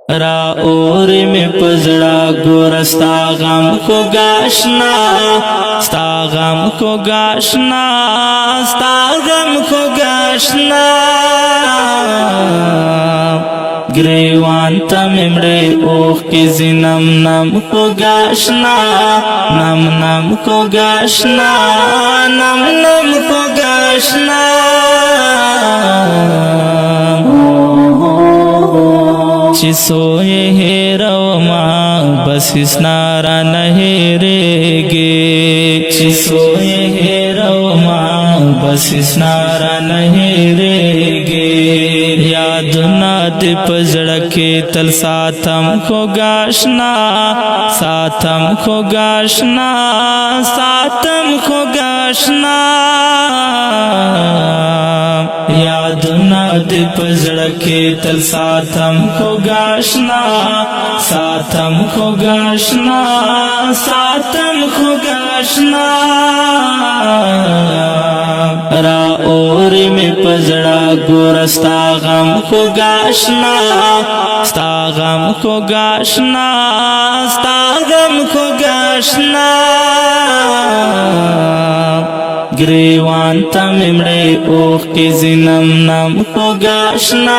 را اور میں پزڑا گورستا غم کو گاشنا ستا غم کو گاشنا ستا غم کو گاشنا گریوان تا ممڑے اوخ کی زنم نم کو گاشنا نم نم کو گاشنا نم نم کو گاشنا چی سوئے ہیرو ماں بس اس نارا نہیرے گے چی سوئے ہیرو ماں بس اس نارا نہیرے گے یاد ناد پزڑکے تل ساتم کو گاشنا ساتم کو گاشنا ساتم کو گاشنا یاد ناد پزڑکے تل ساتم کو گاشنا ساتم کو گاشنا ساتم کو گاشنا را اور میں پزڑا گورستا غم کو گاشنا ستا غم کو گاشنا ستا غم کو گاشنا گریوان تا ممڑے اوخ کی زنم نم کو گاشنا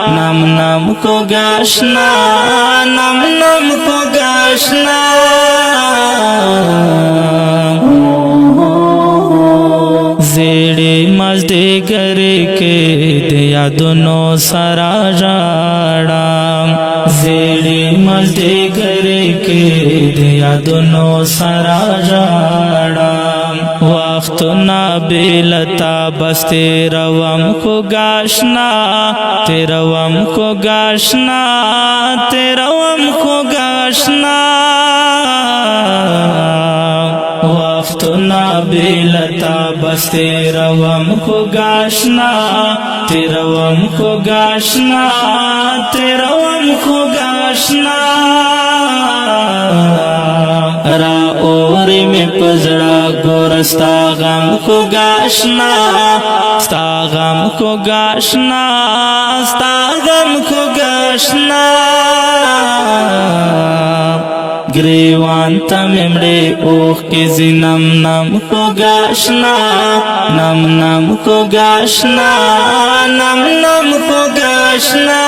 نم نم کو گاشنا نم نم کو گاشنا زیڑے مزدے گرے کے دیا دونوں سارا جاڑا زیڑے مزدے گرے کے دیا دونوں سارا جاڑا وقت نا بیلتا بس تیرا وم کو گاشنا تیرا وم کو گاشنا تیرا وم کو گاشنا وقت نا بیلتا بس تیرا وم کو گاشنا تیرا وم کو گاشنا تیرا وم کو گاشنا را اور میں پزڑا گورستا غم کو گاشنا ستا غم کو گاشنا ستا غم کو گاشنا گریوان تا ممڑے اوخ کے زنم نم کو گاشنا نم نم کو گاشنا نم نم کو گاشنا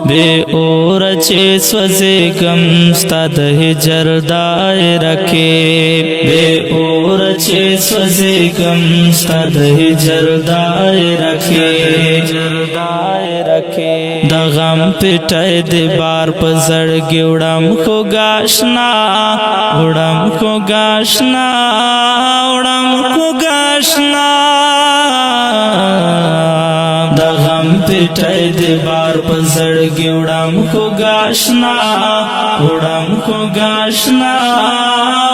بے اور چے سوزے گم ستا د ہجر دائرکے بے اور چے سوزے گم ستا د ہجر دائرکے دا غم پٹائے دے بار پزڑ گوڑم کو گاشنا اڑم کو گاشنا اڑم کو گاشنا دا غم پٹائے دے بار پزڑ گوڑم کو گاشنا اڑم کو گاشنا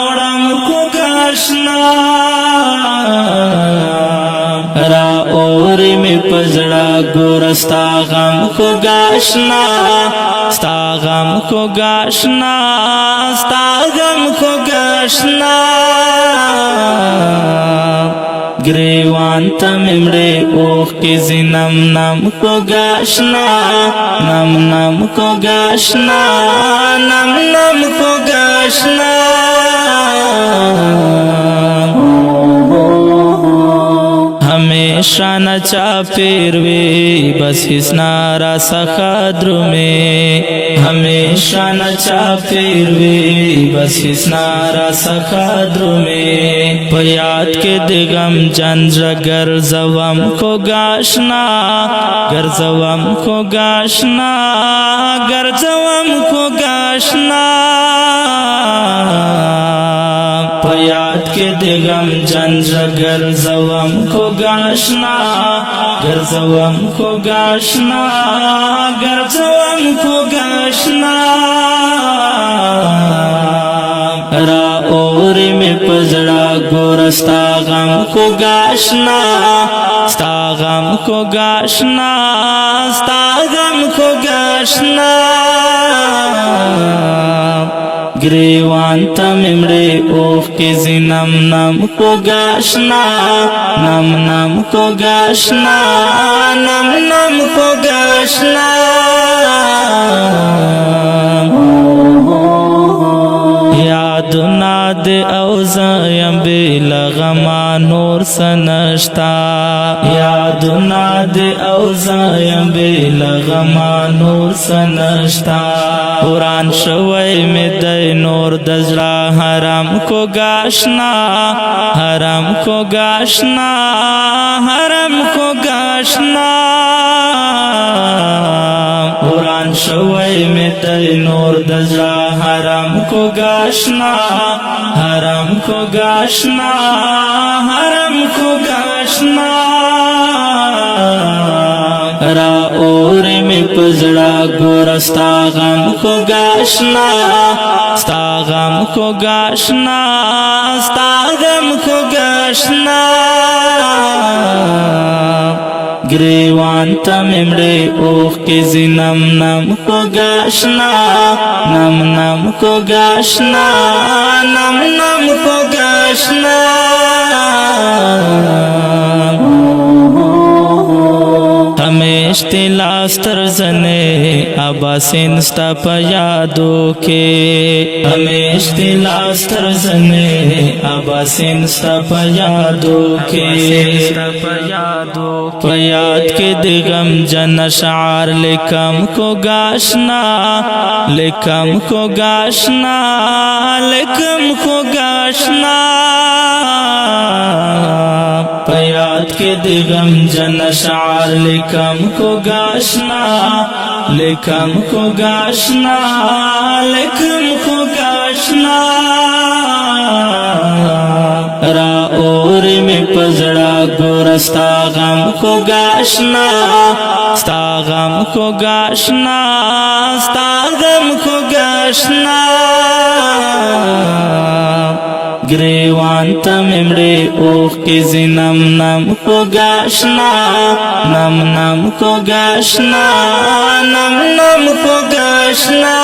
اڑم کو گاشنا را اور میں پزڑا گورستا غم کو گاشنا ستا غم کو گاشنا ستا غم کو گاشنا گریوان تا ممڑے اوخ کی زنم نم کو گاشنا نم نم کو گاشنا نم نم کو گاشنا ہمیشہ نچا پیروی بس اس نارا سخادر میں ہمیشہ نچا پیروی بس اس نارا سخادر میں پیاد کے دگم جنج گر زوام کو گاشنا گر زوام کو گاشنا گر زوام کو گاشنا پیاد کے دگم جنج گر زوام کو گاشنا گر زوام کو گاشنا گر زوام کو گاشنا را اور میں پزڑا گورستا غم کو گاشنا ستا غم کو گاشنا ستا غم کو گاشنا گریوان تا ممڑے اوخ کے زی نم نم کو گاشنا نم نم کو گاشنا نم نم کو گاشنا یادنا دے اوزایم بلا غما نور سنشتا یادنا دے اوزایم بلا غما نور سنشتا قرآن شوی میں دے نور دزڑا حرام کو گاشنا حرام کو گاشنا حرام کو گاشنا قرآن شوی میں دے نور دزڑا حرام کو گاشنا حرام کو گاشنا حرام کو گاشنا را اور میں پزڑا گورستا غم کو گاشنا ستا غم کو گاشنا ستا غم کو گاشنا گریوان تا ممڑے اوخ کے زی نم نم کو گاشنا نم نم کو گاشنا نم نم کو گاشنا ہمیشتی لاستر زنے اباسین ستا پا یادو کے ہمیشتی لاستر زنے اباسین ستا پا یادو کے پا یاد کے دغم جن شعار لکم کو گاشنا لکم کو گاشنا لکم کو گاشنا پا یاد کے دغم جن شعار لکم کو گاشنا لکم کو گاشنا لکم کو گاشنا را اور میں پزڑا گورستا غم کو گاشنا ستا غم کو گاشنا ستا غم کو گاشنا گریوان تا ممڑے اوخ کے زی نم نم کو گاشنا نم نم کو گاشنا نم نم کو گاشنا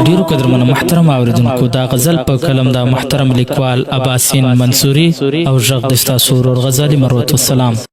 ډیرو قدرمنو محترم اوریدونکو دا غزل په کلم دا محترم لیکوال اباسین منصوري او غږ د ستاسو ورور غزالي مروت والسلام